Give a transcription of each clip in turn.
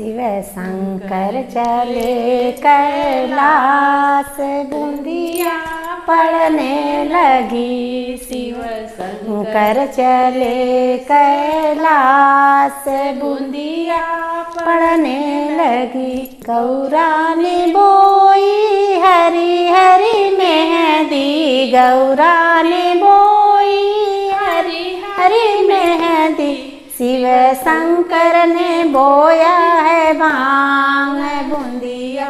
शिव शंकर चले कैलाश, बूंदिया पड़ने लगी। शिव शंकर चले कैलाश, बूंदिया पड़ने लगी। गौरा ने बोई हरी हरी मेहंदी, गौरा ने बोई हरी हरी मेहंदी। शिव शंकर ने बोया है भांग, बूंदिया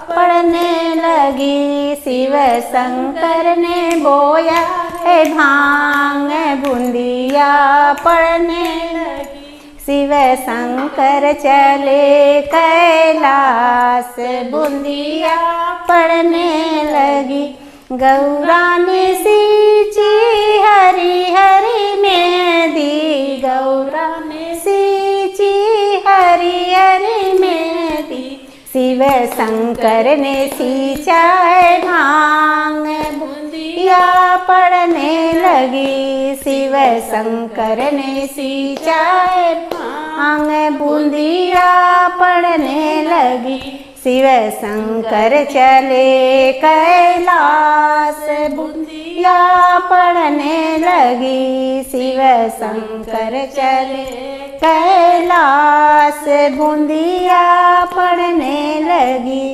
पड़ने लगी। शिव शंकर ने बोया है भांग, बूंदिया पड़ने लगी। शिव शंकर चले कैलाश, बूंदिया पड़ने लगी। गौरा ने सींची हरी हरी मेहंदी, गौरा ने सींची हरी हरी मेहंदी। शिव शंकर ने सींचा है भांग, बूंदिया पड़ने लगी। शिव शंकर ने सींचा है भांग, बूंदिया पड़ने लगी। शिव शंकर चले कैलाश, बूंदिया पड़ने लगी। शिव शंकर चले कैलाश, बूंदिया पड़ने लगी।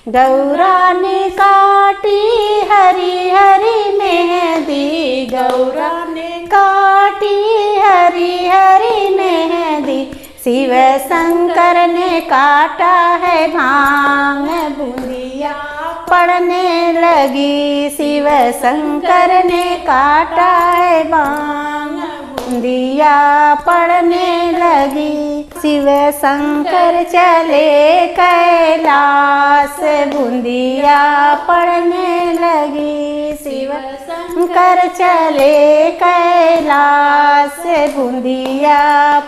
गौरा ने काटी हरी हरी मेहंदी, गौरा ने काटी हरी हरी मेहंदी। शिव शंकर ने काटा है भांग, बूंदिया पड़ने लगी। शिव शंकर ने काटा है भांग, बूंदिया पड़ने लगी। शिव शंकर चले कैलाश, बूंदिया पड़ने लगी। शिव शंकर चले कैलाश, बूंदिया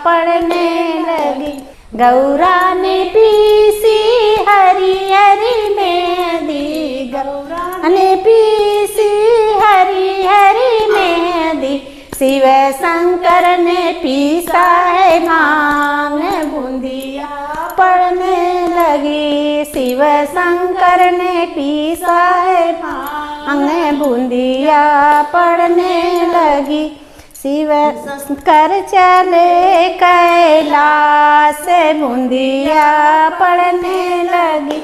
पड़ने लगी। गौरा ने पीसी हरी हरी मेहंदी, गौरा ने पीसी हरी हरी मेहंदी। शिव शंकर ने पीसा है भांग, बूंदिया पड़ने लगी। शिव शंकर ने पीसा है भांग, बूंदिया पड़ने लगी। शिव शंकर चले कैलाश, बूंदिया पड़ने लगी।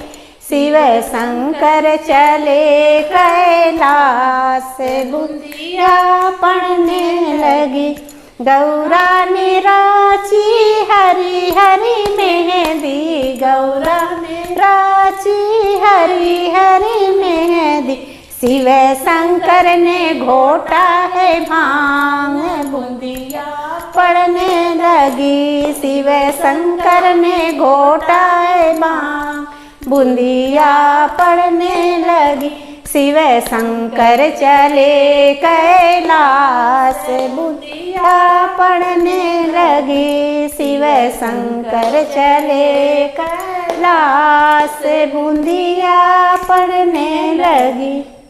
शिव शंकर चले कैलाश, बूंदिया पड़ने लगी। गौरा ने राची हरी हरी मेहंदी, गौरा ने राची हरी हरी मेहंदी। शिव शंकर ने घोटा है भांग, बूंदिया पड़ने लगी। शिव शंकर ने घोटा है भांग, बूंदिया पड़ने लगी। शिव शंकर चले कैलाश, बूंदिया पड़ने लगी। शिव शंकर चले कैलाश, बूंदिया पड़ने लगी।